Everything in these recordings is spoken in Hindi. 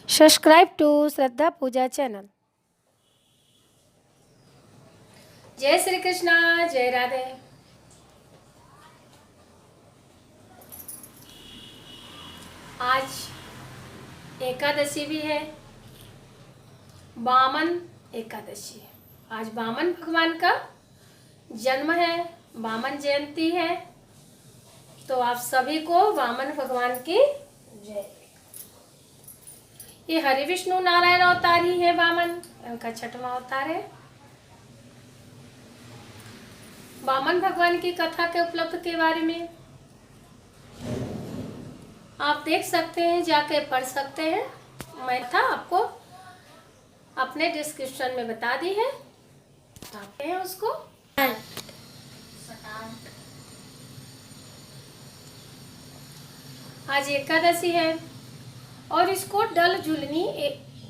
Subscribe to Shraddha Puja channel. जय श्री कृष्णा, जय राधे। आज एकादशी भी है, वामन एकादशी। आज वामन भगवान का जन्म है, वामन जयंती है। तो आप सभी को वामन भगवान की जय। ये हरि विष्णु नारायण अवतार ही है वामन, इनका छठवां अवतार है। वामन भगवान की कथा के उपलब्ध के बारे में आप देख सकते हैं, जाके पढ़ सकते हैं। मैं था आपको अपने डिस्क्रिप्शन में बता दी है, आप हैं उसको। आज एकादशी है और इसको डल झुलनी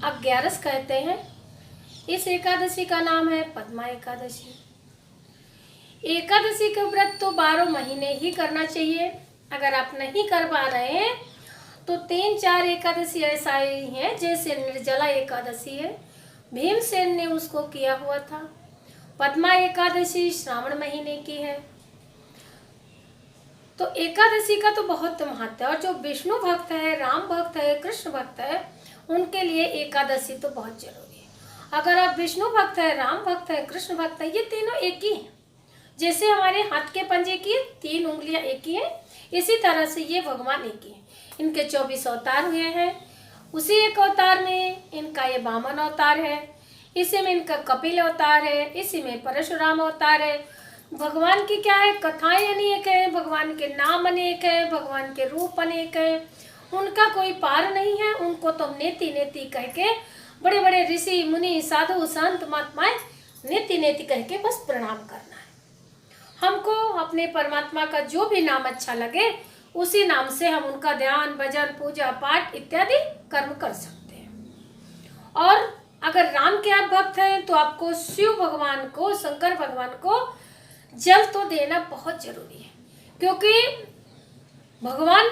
अग्यारस कहते हैं। इस एकादशी का नाम है पद्मा एकादशी। एकादशी का व्रत तो 12 महीने ही करना चाहिए। अगर आप नहीं कर पा रहे हैं तो 3-4 एकादशी ऐसा ही है, जैसे निर्जला एकादशी है, भीमसेन ने उसको किया हुआ था। पद्मा एकादशी श्रावण महीने की है। तो एकादशी का तो बहुत महत्व है, और जो विष्णु भक्त है, राम भक्त है, कृष्ण भक्त है, उनके लिए एकादशी तो बहुत जरूरी है। अगर आप विष्णु भक्त है, राम भक्त है, कृष्ण भक्त है, ये तीनों एक ही हैं। जैसे हमारे हाथ के पंजे की 3 उंगलियां एक ही है, इसी तरह से ये भगवान एक ही है। इनके 24 अवतार हुए हैं। उसी एक अवतार में इनका ये वामन अवतार है, इसी में इनका कपिल अवतार है, इसी में परशुराम अवतार है। भगवान की क्या है, कथाएं अनेक है, भगवान के नाम अनेक है, भगवान के रूप अनेक है, उनका कोई पार नहीं है। उनको तो नेति नेति कह के बड़े बड़े ऋषि मुनि साधु संत महात्माएं नेति नेति कह के बस प्रणाम करना है। हमको अपने परमात्मा का जो भी नाम अच्छा लगे उसी नाम से हम उनका ध्यान, भजन, पूजा पाठ इत्यादि कर्म कर सकते हैं। और अगर राम के आप भक्त हैं तो आपको शिव भगवान को, शंकर भगवान को जल तो देना बहुत जरूरी है, क्योंकि भगवान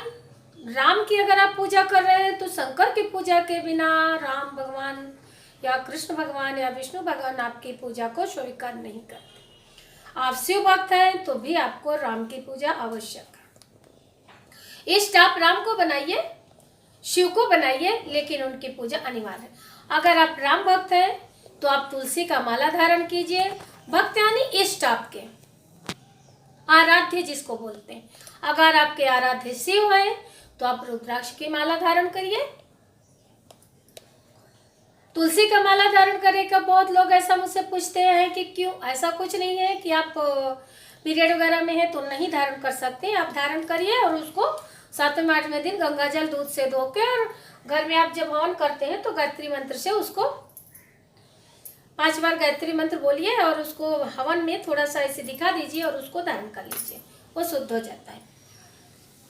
राम की अगर आप पूजा कर रहे हैं तो शंकर की पूजा के बिना राम भगवान या कृष्ण भगवान या विष्णु भगवान आपकी पूजा को स्वीकार नहीं करते। आप शिव भक्त हैं तो भी आपको राम की पूजा आवश्यक है। इष्ट आप राम को बनाइए, शिव को बनाइए, लेकिन उनकी पूजा अनिवार्य है। अगर आप राम भक्त हैं तो आप तुलसी का माला धारण कीजिए। भक्त यानी इष्ट, आपके आराध्य जिसको बोलते हैं। अगर आपके आराध्य शिव हैं तो आप रुद्राक्ष की माला धारण करिए। तुलसी का माला धारण करने का बहुत लोग ऐसा मुझसे पूछते हैं कि क्यों। ऐसा कुछ नहीं है कि आप पीरियड वगैरह में है तो नहीं धारण कर सकते। आप धारण करिए और उसको 7वें 8वें दिन गंगा जल दूध से धो के, और घर में आप जब हवन करते हैं तो गायत्री मंत्र से उसको 5 बार गायत्री मंत्र बोलिए और उसको हवन में थोड़ा सा ऐसे दिखा दीजिए और उसको धारण कर लीजिए, वो शुद्ध हो जाता है।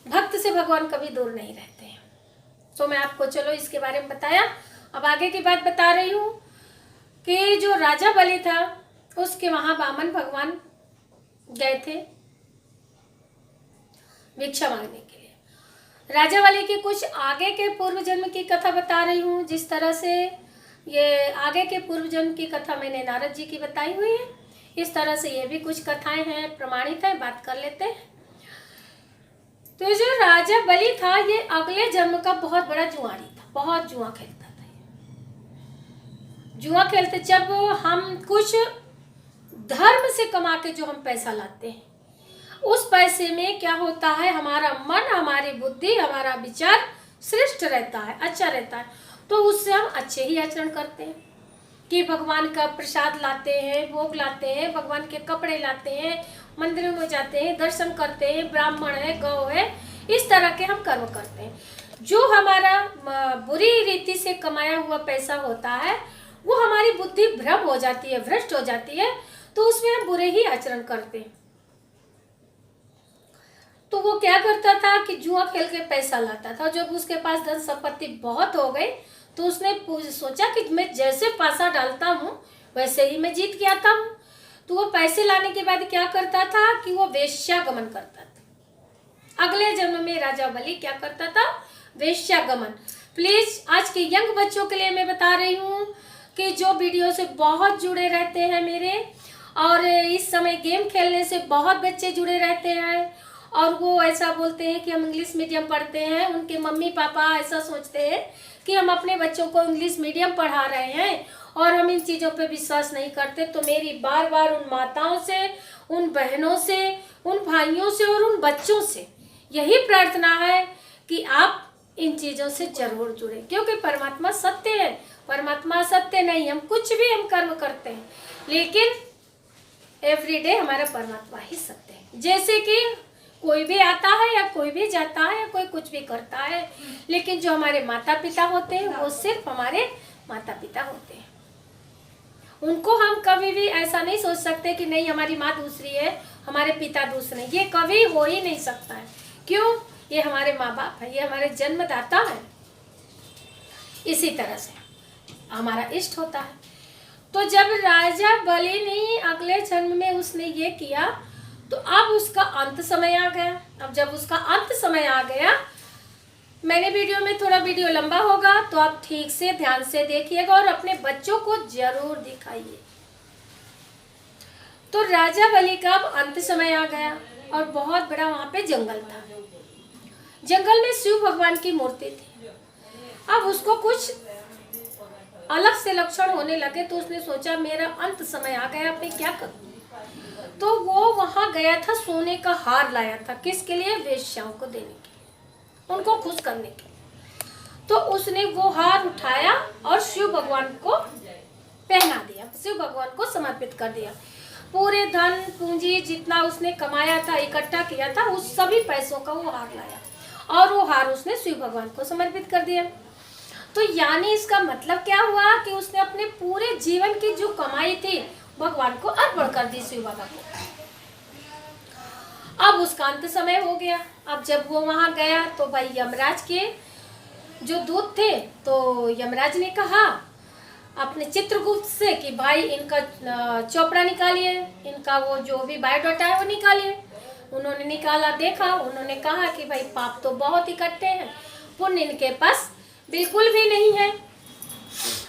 भक्त से भगवान कभी दूर नहीं रहते हैं। तो मैं आपको चलो इसके बारे में बताया। अब आगे की बात बता रही हूँ कि जो राजा बलि था उसके वहां वामन भगवान गए थे भिक्षा मांगने के लिए। राजा बलि की कुछ आगे के पूर्व जन्म की कथा बता रही हूँ। जिस तरह से ये आगे के पूर्व जन्म की कथा मैंने नारद जी की बताई हुई है, इस तरह से ये भी कुछ कथाएं हैं, प्रमाणित है, बात कर लेते हैं। तो जो राजा बलि था ये अगले जन्म का बहुत बड़ा जुआरी था, बहुत जुआ खेलता था। जुआ खेलते, जब हम कुछ धर्म से कमा के जो हम पैसा लाते हैं, उस पैसे में क्या होता है, हमारा मन, हमारी बुद्धि, हमारा विचार श्रेष्ठ रहता है, अच्छा रहता है। तो उससे हम अच्छे ही आचरण करते हैं कि भगवान का प्रसाद लाते हैं, भोग लाते हैं, भगवान के कपड़े लाते हैं, मंदिरों में जाते हैं, दर्शन करते हैं, ब्राह्मण है, गौ है, इस तरह के हम कर्म करते हैं। जो हमारा बुरी रीति से कमाया हुआ पैसा होता है वो हमारी बुद्धि भ्रम हो जाती है, भ्रष्ट हो जाती है, तो उसमें हम बुरे ही आचरण करते हैं। तो वो क्या करता था कि जुआ खेल के पैसा लाता था। जब उसके पास धन संपत्ति बहुत हो गई तो उसने सोचा कि मैं जैसे पैसा डालता हूँ वैसे ही मैं जीत के आता हूँ। तो वो पैसे लाने के बाद क्या करता था कि वो वेश्यागमन करता था। अगले जन्म में राजा बलि क्या करता था, वेश्यागमन। प्लीज आज के यंग बच्चों के लिए मैं बता रही हूँ कि जो वीडियो से बहुत जुड़े रहते हैं मेरे, और इस समय गेम खेलने से बहुत बच्चे जुड़े रहते हैं, और वो ऐसा बोलते हैं कि हम इंग्लिश मीडियम पढ़ते हैं। उनके मम्मी पापा ऐसा सोचते हैं कि हम अपने बच्चों को इंग्लिश मीडियम पढ़ा रहे हैं और हम इन चीज़ों पे विश्वास नहीं करते। तो मेरी बार बार उन माताओं से, उन बहनों से, उन भाइयों से और उन बच्चों से यही प्रार्थना है कि आप इन चीज़ों से जरूर जुड़ें, क्योंकि परमात्मा सत्य है। परमात्मा सत्य नहीं, हम कुछ भी हम कर्म करते हैं, लेकिन एवरीडे हमारा परमात्मा ही सत्य है। जैसे कि कोई भी आता है या कोई भी जाता है या कोई कुछ भी करता है, लेकिन जो हमारे माता पिता होते हैं वो सिर्फ हमारे माता पिता होते हैं। उनको हम कभी भी ऐसा नहीं सोच सकते कि नहीं हमारी माँ दूसरी है, हमारे पिता दूसरे, ये कभी हो ही नहीं सकता है। क्यों? ये हमारे माँ बाप है, ये हमारे जन्मदाता है। इसी तरह से हमारा इष्ट होता है। तो जब राजा बलि ने अगले जन्म में उसने ये किया, तो अब उसका अंत समय आ गया। अब जब उसका अंत समय आ गया, मैंने वीडियो में थोड़ा वीडियो लंबा होगा तो आप ठीक से ध्यान से देखिएगा और अपने बच्चों को जरूर दिखाइए। तो राजा बलि का अब अंत समय आ गया और बहुत बड़ा वहां पे जंगल था। जंगल में शिव भगवान की मूर्ति थी। अब उसको कुछ अलग से लक्षण होने लगे, तो उसने सोचा मेरा अंत समय आ गया, अब मैं क्या करूं। तो वो वहां गया था, सोने का हार लाया था। किसके लिए? वेश्याओं को देने के लिए, उनको खुश करने के लिए। तो उसने वो हार उठाया और शिव भगवान को पहना दिया, शिव भगवान को समर्पित कर दिया। पूरे धन पूंजी जितना उसने कमाया था, इकट्ठा किया था, उस सभी पैसों का वो हार लाया और वो हार उसने शिव भगवान को समर्पित कर दिया। तो यानी इसका मतलब क्या हुआ कि उसने अपने पूरे जीवन की जो कमाई थी भगवान को अर्पण कर दी, शिव बाबा को। अब उसका अंत समय हो गया। अब जब वो वहां गया तो भाई यमराज के जो दूत थे, तो यमराज ने कहा अपने चित्रगुप्त से कि भाई इनका चोपड़ा निकालिए, इनका वो जो भी बायोडाटा है वो निकालिए। उन्होंने निकाला, देखा, उन्होंने कहा कि भाई पाप तो बहुत इकट्ठे हैं, पुण्य इनके पास बिल्कुल भी नहीं है।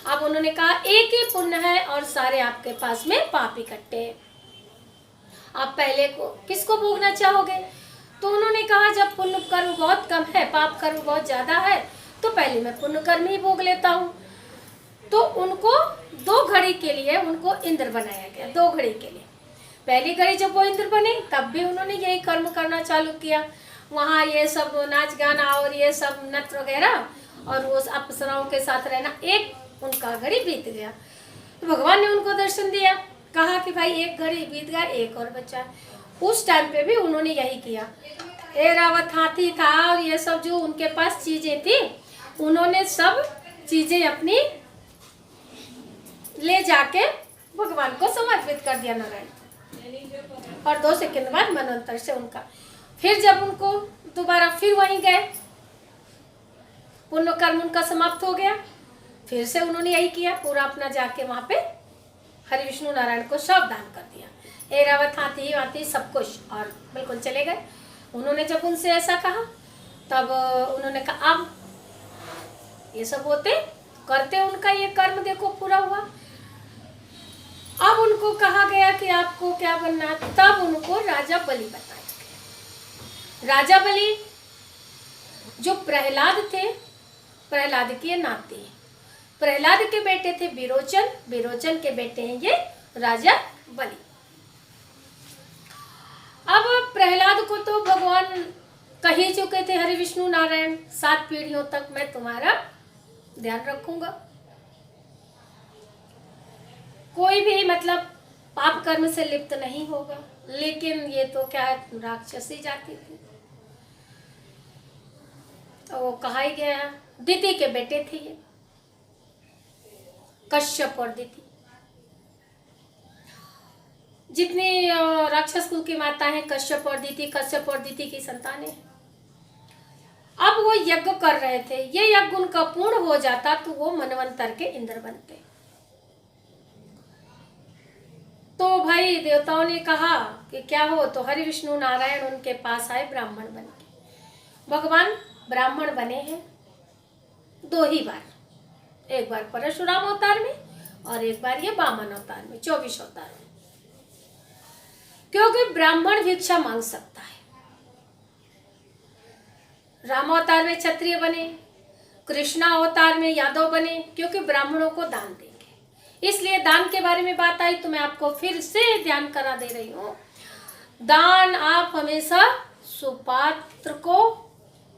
अब उन्होंने कहा एक ही पुण्य है और सारे आपके पास में पाप इकट्ठे हैं, आप पहले को किसको भोगना चाहोगे? तो उन्होंने कहा जब पुण्य कर्म बहुत कम है, पाप कर्म बहुत ज्यादा है, तो पहले मैं पुण्य कर्म ही भोग लेता हूँ। तो उनको 2 घड़ी के लिए उनको इंद्र बनाया गया, 2 घड़ी के लिए। पहली घड़ी जब वो इंद्र बने तब भी उन्होंने यही कर्म करना चालू किया, वहाँ ये सब नाच गाना और ये सब नृत्य वगैरह और वो अप्सराओं के साथ रहना। एक उनका घड़ी बीत गया तो भगवान ने उनको दर्शन दिया, कहा कि भाई एक घड़ी बीत गया, एक और बचा। उस टाइम पे भी उन्होंने यही किया। एरावत हाथी था और ये सब जो उनके पास चीजें थी, उन्होंने सब चीजें अपनी ले जाके भगवान को समर्पित कर दिया नारायण। और 2 सेकंड बाद मनवंतर से उनका फिर जब उनको दोबारा फिर वहीं गए, पुण्य कर्म उनका समाप्त हो गया, फिर से उन्होंने यही किया, पूरा अपना जाके वहां पे हरि विष्णु नारायण को सब दान कर दिया, एरावत हाथी वाथी सब कुछ, और बिल्कुल चले गए। उन्होंने जब उनसे ऐसा कहा तब उन्होंने कहा अब ये सब होते करते उनका ये कर्म देखो पूरा हुआ। अब उनको कहा गया कि आपको क्या बनना, तब उनको राजा बलि बताया गया। राजा बलि जो प्रहलाद थे, प्रहलाद के नाती, प्रहलाद के बेटे थे विरोचन, विरोचन के बेटे हैं ये राजा बलि। अब प्रहलाद को तो भगवान कह ही चुके थे, हरि विष्णु नारायण 7 पीढ़ियों तक मैं तुम्हारा ध्यान रखूंगा, कोई भी मतलब पाप कर्म से लिप्त नहीं होगा। लेकिन ये तो क्या है, राक्षसी जाति थी, तो वो कहा ही गया। दिति के बेटे थे ये, कश्यप और दिति। जितनी राक्षस कुल की माता है कश्यप और दिति, कश्यप और दिति की संतानें। अब वो यज्ञ कर रहे थे, ये यज्ञ उनका पूर्ण हो जाता तो वो मनवंतर के इंद्र बनते। तो भाई देवताओं ने कहा कि क्या हो, तो हरि विष्णु नारायण उनके पास आए ब्राह्मण बन के। भगवान ब्राह्मण बने हैं 2 ही बार, एक बार परशुराम अवतार में और एक बार ये वामन अवतार में, 24 अवतार में। क्योंकि ब्राह्मण भिक्षा मांग सकता है। राम अवतार में क्षत्रिय बने, कृष्ण अवतार में यादव बने, क्योंकि ब्राह्मणों को दान देंगे। इसलिए दान के बारे में बात आई तो मैं आपको फिर से ध्यान करा दे रही हूँ। दान आप हमेशा सुपात्र को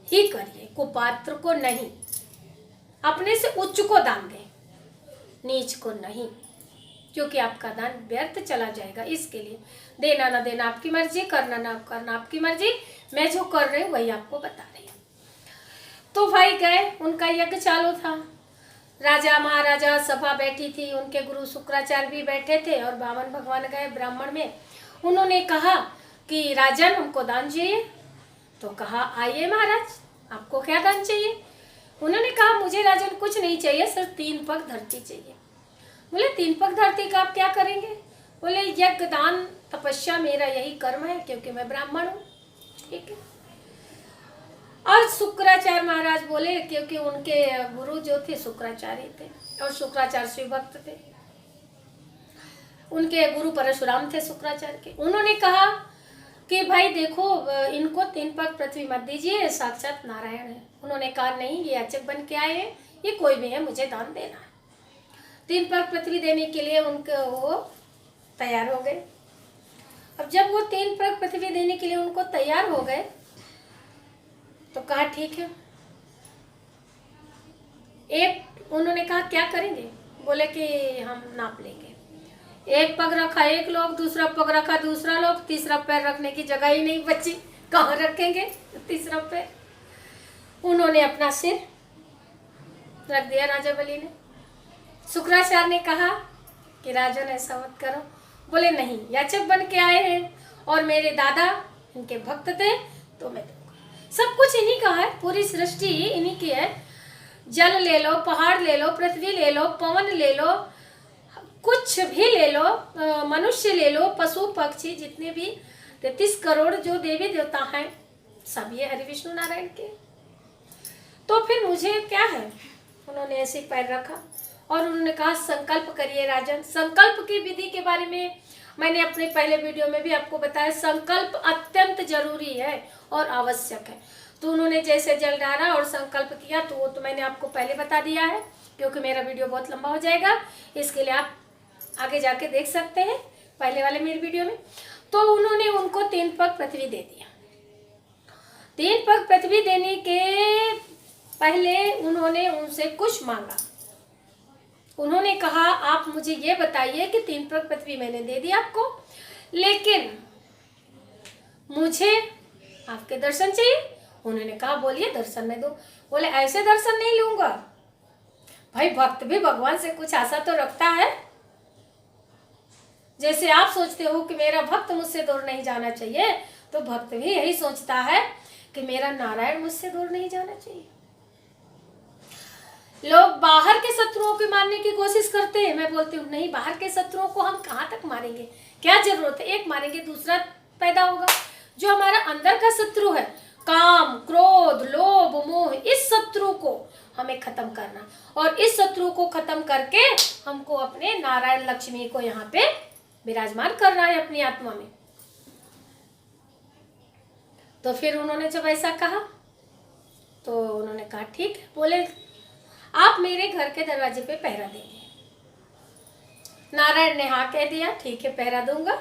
ही करिए, कुपात्र को नहीं। अपने से उच्च को दान दें, नीच को नहीं, क्योंकि आपका दान व्यर्थ चला जाएगा। इसके लिए देना ना देना आपकी मर्जी, करना ना करना आपकी मर्जी। मैं जो कर रही हूँ वही आपको बता रही हूँ। तो भाई गए, उनका यज्ञ चालू था। राजा महाराजा सभा बैठी थी, उनके गुरु शुक्राचार्य भी बैठे थे और वामन भगवान गए ब्राह्मण में। उन्होंने कहा कि राजन हमको दान चाहिए। तो कहा आइए महाराज, आपको क्या दान चाहिए? उन्होंने कहा मुझे राजन कुछ नहीं चाहिए, सिर्फ 3 पग धरती चाहिए। बोले 3 पग धरती का आप क्या करेंगे? बोले यज्ञ दान तपस्या मेरा यही कर्म है, क्योंकि मैं ब्राह्मण हूँ। ठीक है। और शुक्राचार्य महाराज बोले, क्योंकि उनके गुरु जो थे शुक्राचार्य थे और शुक्राचार्य शिव भक्त थे, उनके गुरु परशुराम थे शुक्राचार्य के। उन्होंने कहा कि भाई देखो, इनको 3 पग पृथ्वी मत दीजिए, साक्षात नारायण है। उन्होंने कहा नहीं, ये याचक बन के आए हैं, ये कोई भी है, मुझे दान देना है। 3 पग पृथ्वी देने के लिए उनको वो तैयार हो गए। अब जब वो 3 पग पृथ्वी देने के लिए उनको तैयार हो गए तो कहा ठीक है। एक उन्होंने कहा क्या करेंगे? बोले कि हम नाप लेंगे। एक पग रखा एक लोग, दूसरा पग रखा दूसरा लोग, तीसरा पैर रखने की जगह ही नहीं बची, कहाँ रखेंगे तीसरा पैर? उन्होंने अपना सिर रख दिया राजा बलि ने। शुक्राचार्य ने कहा कि राजन ऐसा मत करो। बोले नहीं, याचक बन के आए हैं और मेरे दादा इनके भक्त थे, तो मैं दूंगा। सब कुछ इन्हीं का है, पूरी सृष्टि इन्हीं की है। जल ले लो, पहाड़ ले लो, पृथ्वी ले लो, पवन ले लो, कुछ भी ले लो, मनुष्य ले लो, पशु पक्षी, जितने भी 33 करोड़ जो देवी देवता हैं, सब ये हरि विष्णु नारायण के। तो फिर मुझे क्या है? उन्होंने ऐसे पैर रखा और उन्होंने कहा संकल्प करिए राजन। संकल्प की विधि के बारे में मैंने अपने पहले वीडियो में भी आपको बताया। संकल्प अत्यंत जरूरी है और आवश्यक है। तो उन्होंने जैसे जल डाला और संकल्प किया, तो वो तो मैंने आपको पहले बता दिया है, क्योंकि मेरा वीडियो बहुत लंबा हो जाएगा। इसके लिए आप आगे जाके देख सकते हैं पहले वाले मेरे वीडियो में। तो उन्होंने उनको 3 पग पृथ्वी दे दिया। 3 पग पृथ्वी देने के पहले उन्होंने उनसे कुछ मांगा। उन्होंने कहा आप मुझे ये बताइए कि 3 पग पृथ्वी मैंने दे दी आपको, लेकिन मुझे आपके दर्शन चाहिए। उन्होंने कहा बोलिए दर्शन में दो। बोले ऐसे दर्शन नहीं लूंगा। भाई भक्त भी भगवान से कुछ आशा तो रखता है। जैसे आप सोचते हो कि मेरा भक्त मुझसे दूर नहीं जाना चाहिए, तो भक्त भी यही सोचता है कि मेरा नारायण मुझसे दूर नहीं जाना चाहिए। लोग बाहर के शत्रुओं को मारने की कोशिश करते हैं। मैं बोलती हूँ नहीं, बाहर के शत्रुओं को हम कहाँ तक मारेंगे, क्या जरूरत है? एक मारेंगे दूसरा पैदा होगा। जो हमारा अंदर का शत्रु है, काम, क्रोध, लोभ, मोह, इस शत्रु को हमें खत्म करना, और इस शत्रु को खत्म करके हमको अपने नारायण लक्ष्मी को यहाँ पे विराजमान करना है अपनी आत्मा में। तो फिर उन्होंने जब ऐसा कहा तो उन्होंने कहा ठीक है। बोले आप मेरे घर के दरवाजे पे पहरा देंगे। नारायण ने हाँ कह दिया, ठीक है पहरा दूंगा।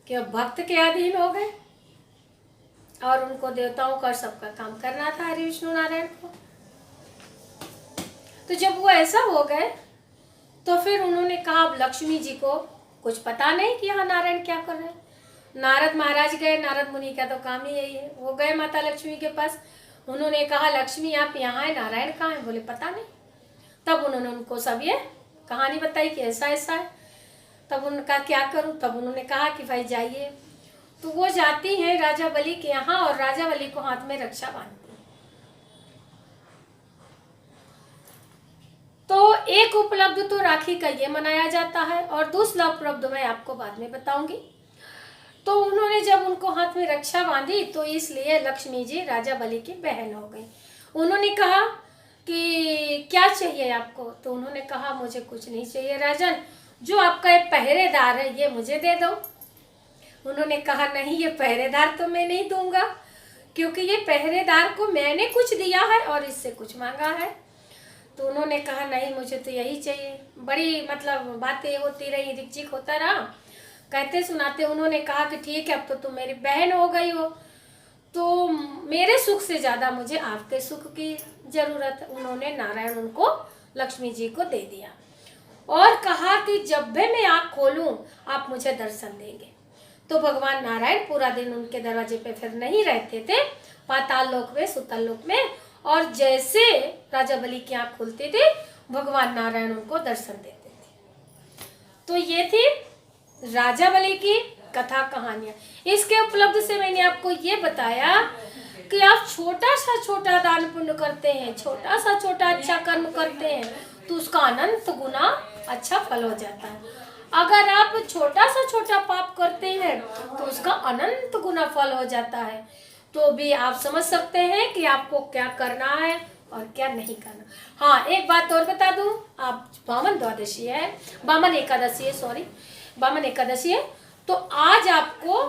कि अब भक्त के अधीन हो गए और उनको देवताओं का सबका काम करना था हरि विष्णु नारायण को। तो जब वो ऐसा हो गए तो फिर उन्होंने कहा अब लक्ष्मी जी को कुछ पता नहीं कि यहाँ नारायण क्या कर रहे हैं। नारद महाराज गए, नारद मुनि का तो काम ही यही है। वो गए माता लक्ष्मी के पास। उन्होंने कहा लक्ष्मी आप यहाँ है, नारायण कहाँ है? बोले पता नहीं। तब उन्होंने उनको सब ये कहानी बताई कि ऐसा ऐसा है। तब उन्होंने कहा क्या करूं? तब उन्होंने कहा कि भाई जाइए। तो वो जाती हैं राजा बलि के यहाँ और राजा बलि को हाथ में रक्षा बांधती। तो एक उपलब्ध तो राखी का ये मनाया जाता है और दूसरा उपलब्ध मैं आपको बाद में बताऊंगी। तो उन्होंने जब उनको हाथ में रक्षा बांधी तो इसलिए लक्ष्मी जी राजा बलि की बहन हो गई। उन्होंने कहा क्या चाहिए आपको? तो उन्होंने कहा मुझे कुछ नहीं चाहिए राजन, जो आपका एक पहरेदार है ये मुझे दे दो। उन्होंने कहा नहीं, ये पहरेदार तो मैं नहीं दूंगा, क्योंकि ये पहरेदार को मैंने कुछ दिया है और इससे कुछ मांगा है। तो उन्होंने कहा नहीं, मुझे तो यही चाहिए। बड़ी मतलब बातें होती रही, रिकझिक होता रहा। कहते सुनाते उन्होंने कहा कि ठीक है, अब तो तुम मेरी बहन हो गई हो, तो मेरे सुख से ज़्यादा मुझे आपके सुख की ज़रूरत है। उन्होंने नारायण उनको लक्ष्मी जी को दे दिया और कहा कि जब भी मैं आँख खोलूँ आप मुझे दर्शन देंगे। तो भगवान नारायण पूरा दिन उनके दरवाजे पे फिर नहीं रहते थे, पाताल लोक में, सुतल लोक में। और जैसे राजा बलि की आँख खुलती थी, भगवान नारायण उनको दर्शन देते थे। तो ये थी राजा बलि की कथा कहानियाँ। इसके उपलब्ध से मैंने आपको ये बताया कि आप छोटा सा छोटा दान पुण्य करते हैं, छोटा सा छोटा अच्छा कर्म करते हैं, तो उसका अनंत गुना अच्छा फल हो जाता है। अगर आप छोटा सा छोटा पाप करते हैं तो उसका अनंत गुना फल हो जाता है। तो भी आप समझ सकते हैं कि आपको क्या करना है और क्या नहीं करना। हाँ, एक बात और बता दूं, आप वामन द्वादशी है, वामन एकादशी है, सॉरी वामन एकादशी है, तो आज आपको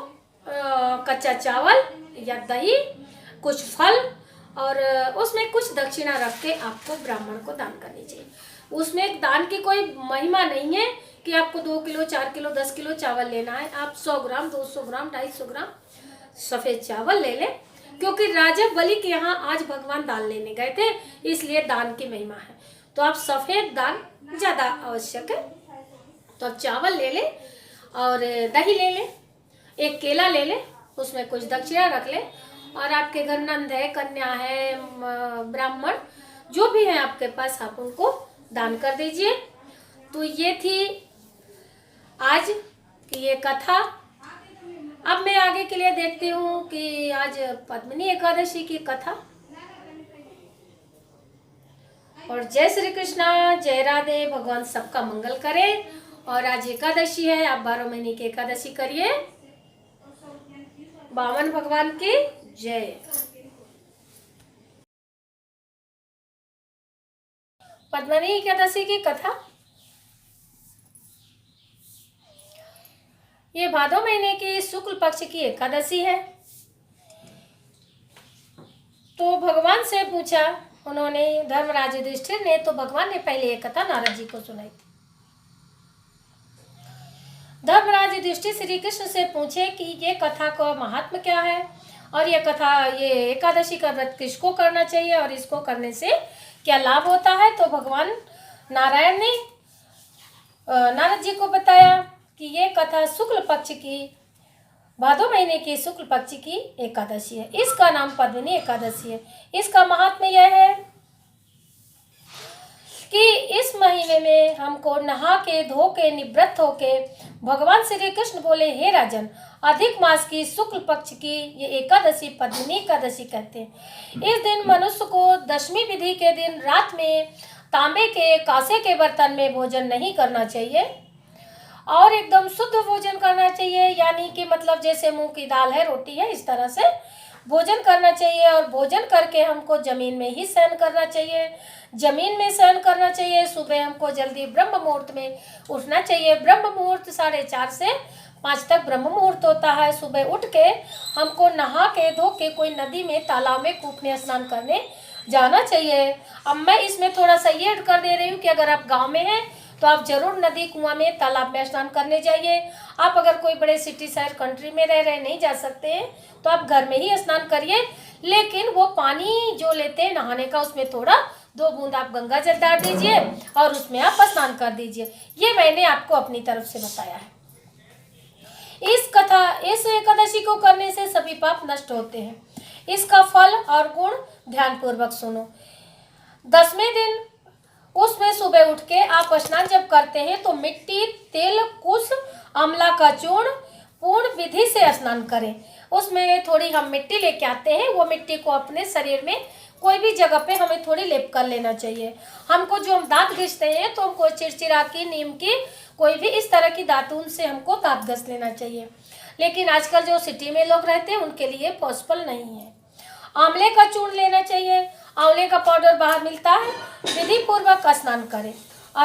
कच्चा चावल या दही, कुछ फल और उसमें कुछ दक्षिणा रख के आपको ब्राह्मण को दान करनी चाहिए। उसमें दान की कोई महिमा नहीं है कि आपको 2 किलो 4 किलो 10 किलो चावल लेना है। आप 100 ग्राम 200 ग्राम 250 ग्राम सफ़ेद चावल ले लें, क्योंकि राजा बलि के यहाँ आज भगवान दान लेने गए थे, इसलिए दान की महिमा है। तो आप सफ़ेद दान ज़्यादा आवश्यक है। तो आप चावल ले लें और दही ले लें, एक केला ले लें, उसमें कुछ दक्षिणा रख लें, और आपके घर नंद है, कन्या है, ब्राह्मण जो भी है आपके पास, आप उनको दान कर दीजिए। तो ये थी आज की ये कथा। अब मैं आगे के लिए देखती हूँ कि आज पद्मिनी एकादशी की कथा। और जय श्री कृष्णा, जय राधे, भगवान सबका मंगल करे। और आज एकादशी है, आप 12 महीने की एकादशी करिए। वामन भगवान की जय। पद्मिनी एकादशी की कथा। ये भादो महीने की शुक्ल पक्ष की एकादशी है। तो भगवान से पूछा उन्होंने, धर्मराज युधिष्ठिर ने, तो भगवान ने पहले ये कथा नारद जी को सुनाई थी। धर्मराज युधिष्ठिर श्री कृष्ण से पूछे कि ये कथा का महात्म क्या है, और ये कथा, ये एकादशी का व्रत किसको करना चाहिए और इसको करने से क्या लाभ होता है। तो भगवान नारायण ने नारद जी को बताया कि ये कथा शुक्ल पक्ष की, भादो महीने की शुक्ल पक्ष की एकादशी है। इसका नाम पद्मिनी एकादशी है। इसका महात्म्य यह है कि इस महीने में हमको नहा के धो के निवृत्त होके भगवान श्री कृष्ण बोले, हे राजन, अधिक मास की शुक्ल पक्ष की ये एकादशी पद्मिनी एकादशी कहते हैं। इस दिन मनुष्य को दशमी विधि के दिन रात में तांबे के कांसे के बर्तन में भोजन नहीं करना चाहिए और एकदम शुद्ध भोजन करना चाहिए, यानी कि मतलब जैसे मूंग की दाल है, रोटी है, इस तरह से भोजन करना चाहिए। और भोजन करके हमको जमीन में ही शयन करना चाहिए, जमीन में शयन करना चाहिए। सुबह हमको जल्दी ब्रह्म मुहूर्त में उठना चाहिए। ब्रह्म मुहूर्त 4:30 से 5 तक ब्रह्म मुहूर्त होता है। सुबह उठ के हमको नहा के धो के कोई नदी में, तालाब में, कूप में स्नान करने जाना चाहिए। अब मैं इसमें थोड़ा सा ये ऐड कर दे रही हूँ कि अगर आप गाँव में हैं तो आप जरूर नदी, कुआं में, तालाब में स्नान करने जाइए। आप अगर कोई बड़े सिटी शहर कंट्री में रह रहे, नहीं जा सकते हैं, तो आप घर में ही स्नान करिए। लेकिन वो पानी जो लेते हैं नहाने का, उसमें थोड़ा 2 बूंद आप गंगा जल डाल दीजिए और उसमें आप स्नान कर दीजिए। ये मैंने आपको अपनी तरफ से बताया है। इस एकादशी को करने से सभी पाप नष्ट होते हैं। इसका फल और गुण ध्यानपूर्वक सुनो। 10वें दिन उसमें सुबह उठ के आप स्नान जब करते हैं तो मिट्टी, तेल, कुश, आंवला का चूर्ण पूर्ण विधि से स्नान करें। उसमें थोड़ी हम मिट्टी लेके आते हैं, वो मिट्टी को अपने शरीर में कोई भी जगह पे हमें थोड़ी लेप कर लेना चाहिए। हमको जो हम दांत घिसते हैं तो हमको चिरचिरा की, नीम की, कोई भी इस तरह की दातून से हमको दांत घस लेना चाहिए। लेकिन आजकल जो सिटी में लोग रहते हैं उनके लिए पॉसिबल नहीं है। आंवले का चूर्ण लेना चाहिए। आंवले का पाउडर बाहर मिलता है। विधि पूर्वक स्नान करें।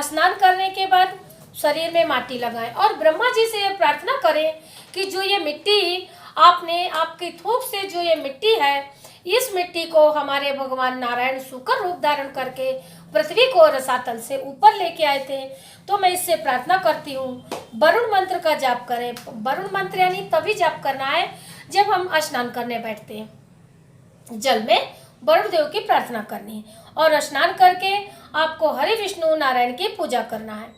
स्नान करने के बाद शरीर में माटी लगाएं और ब्रह्मा जी से यह प्रार्थना करें कि जो ये मिट्टी आपने आपकी थूक से जो ये मिट्टी है, इस मिट्टी को हमारे भगवान नारायण सूकर रूप धारण करके पृथ्वी को रसातल से ऊपर लेके आए थे, तो मैं इससे प्रार्थना करती हूँ वरुण मंत्र का जाप करें। वरुण मंत्र यानी तभी जाप करना है जब हम स्नान करने बैठते हैं। जल में वरुण देव की प्रार्थना करनी है और स्नान करके आपको हरि विष्णु नारायण की पूजा करना है।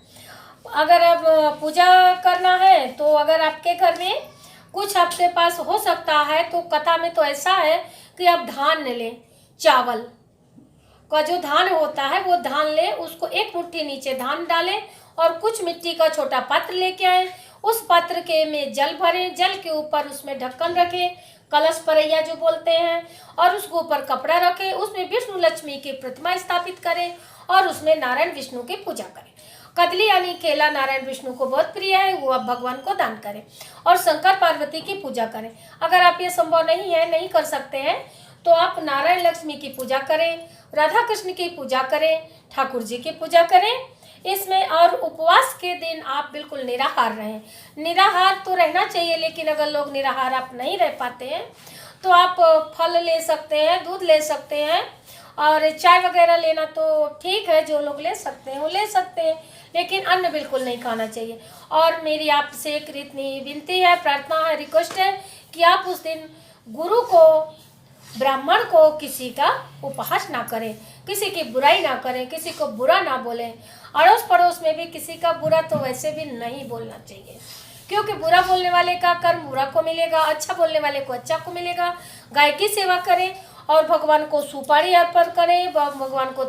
अगर अब पूजा करना है तो अगर आपके घर में कुछ आपके पास हो सकता है तो कथा में तो ऐसा है कि आप धान लें, चावल का जो धान होता है वो धान ले, उसको एक मुट्ठी नीचे धान डालें और कुछ मिट्टी का छोटा पात्र लेके आए। उस पात्र के में जल भरें, जल के ऊपर उसमें ढक्कन रखें, कलश परैया जो बोलते हैं, और उसके ऊपर कपड़ा रखें, उसमें विष्णु लक्ष्मी की प्रतिमा स्थापित करें और उसमें नारायण विष्णु की पूजा करें। कदली यानी केला नारायण विष्णु को बहुत प्रिय है, वो आप भगवान को दान करें और शंकर पार्वती की पूजा करें। अगर आप ये संभव नहीं है, नहीं कर सकते हैं, तो आप नारायण लक्ष्मी की पूजा करें, राधा कृष्ण की पूजा करें, ठाकुर जी की पूजा करें इसमें। और उपवास के दिन आप बिल्कुल निराहार रहें। निराहार तो रहना चाहिए, लेकिन अगर लोग निराहार आप नहीं रह पाते हैं तो आप फल ले सकते हैं, दूध ले सकते हैं, और चाय वगैरह लेना तो ठीक है, जो लोग ले सकते हैं वो ले सकते हैं, लेकिन अन्न बिल्कुल नहीं खाना चाहिए। और मेरी आपसे एक इतनी विनती है, प्रार्थना है, रिक्वेस्ट है कि आप उस दिन गुरु को, ब्राह्मण को किसी का उपहास ना करें, किसी की बुराई ना करें, किसी को बुरा ना बोलें। अड़ोस पड़ोस में भी किसी का बुरा तो वैसे भी नहीं बोलना चाहिए, क्योंकि बुरा बोलने वाले का कर्म बुरा को मिलेगा, अच्छा बोलने वाले को अच्छा को मिलेगा। गाय की सेवा करें और भगवान को सुपारी अर्पण करें, भगवान को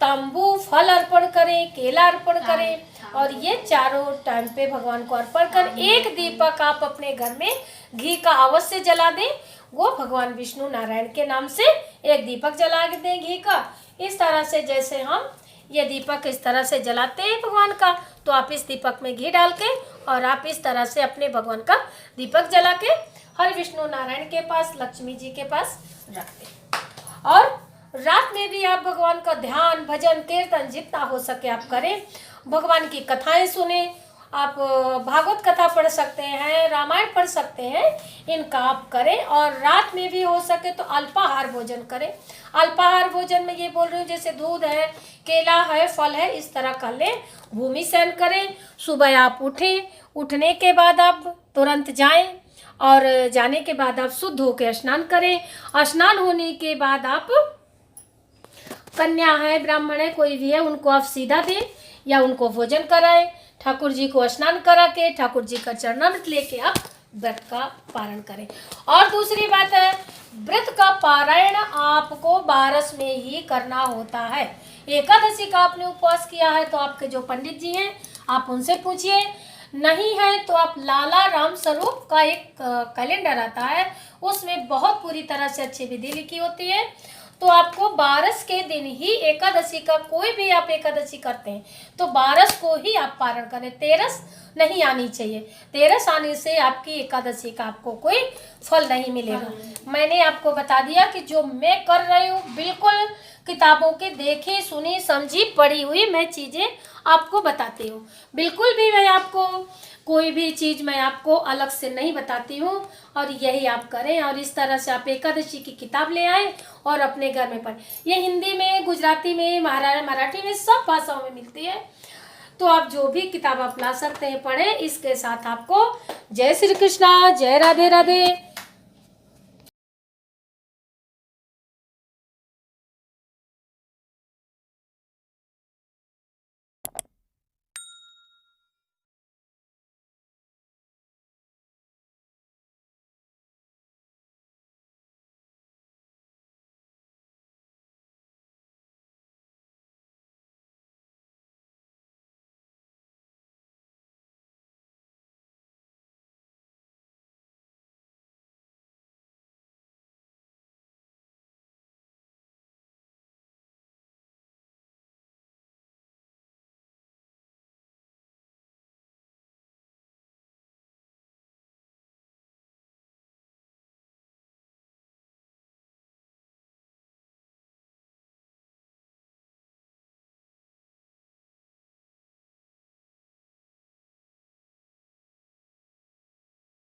तंबू फल अर्पण करें, केला अर्पण करें, और ये चारों टाइम पे भगवान को अर्पण कर एक दीपक आप अपने घर में घी का अवश्य जला दें। वो भगवान विष्णु नारायण के नाम से एक दीपक जला दें घी का। इस तरह से जैसे हम ये दीपक इस तरह से जलाते हैं भगवान का, तो आप इस दीपक में घी डाल के और आप इस तरह से अपने भगवान का दीपक जला के हर विष्णु नारायण के पास, लक्ष्मी जी के पास रख दें। और रात में भी आप भगवान का ध्यान, भजन, कीर्तन जितना हो सके आप करें। भगवान की कथाएं सुने, आप भागवत कथा पढ़ सकते हैं, रामायण पढ़ सकते हैं, इनका आप करें। और रात में भी हो सके तो अल्पाहार भोजन करें। अल्पाहार भोजन में ये बोल रही हूँ, जैसे दूध है, केला है, फल है, इस तरह कर लें। भूमि शयन करें। सुबह आप उठें, उठने के बाद आप तुरंत जाएं और जाने के बाद आप शुद्ध होकर स्नान करें। स्नान होने के बाद आप कन्या है, ब्राह्मण है, कोई भी है, उनको आप सीधा दें या उनको भोजन कराएं। ठाकुर जी को स्नान करा के ठाकुर जी का चरणामृत लेके आप व्रत का पारण करें। और दूसरी बात है, व्रत का पारायण आपको 12 में ही करना होता है। एकादशी का आपने उपवास किया है तो आपके जो पंडित जी हैं आप उनसे पूछिए, नहीं है तो आप लाला राम स्वरूप का एक कैलेंडर आता है, उसमें बहुत पूरी तरह से अच्छी विधि लिखी होती है। तो आपको 12 के दिन ही एकादशी का, कोई भी आप एकादशी करते हैं तो 12 को ही आप पारण करें। 13 नहीं आनी चाहिए। 13 आने से आपकी एकादशी का आपको कोई फल नहीं मिलेगा। मैंने आपको बता दिया कि जो मैं कर रही हूँ बिल्कुल किताबों के देखी, सुनी, समझी, पढ़ी हुई मैं चीज़ें आपको बताती हूँ। बिल्कुल भी मैं आपको कोई भी चीज़ मैं आपको अलग से नहीं बताती हूँ, और यही आप करें। और इस तरह से आप एकादशी की किताब ले आएँ और अपने घर में पढ़ें। ये हिंदी में, गुजराती में, मराठी में, सब भाषाओं में मिलती है। तो आप जो भी किताब आप ला सकते हैं पढ़ें। इसके साथ आपको जय श्री कृष्णा, जय राधे राधे।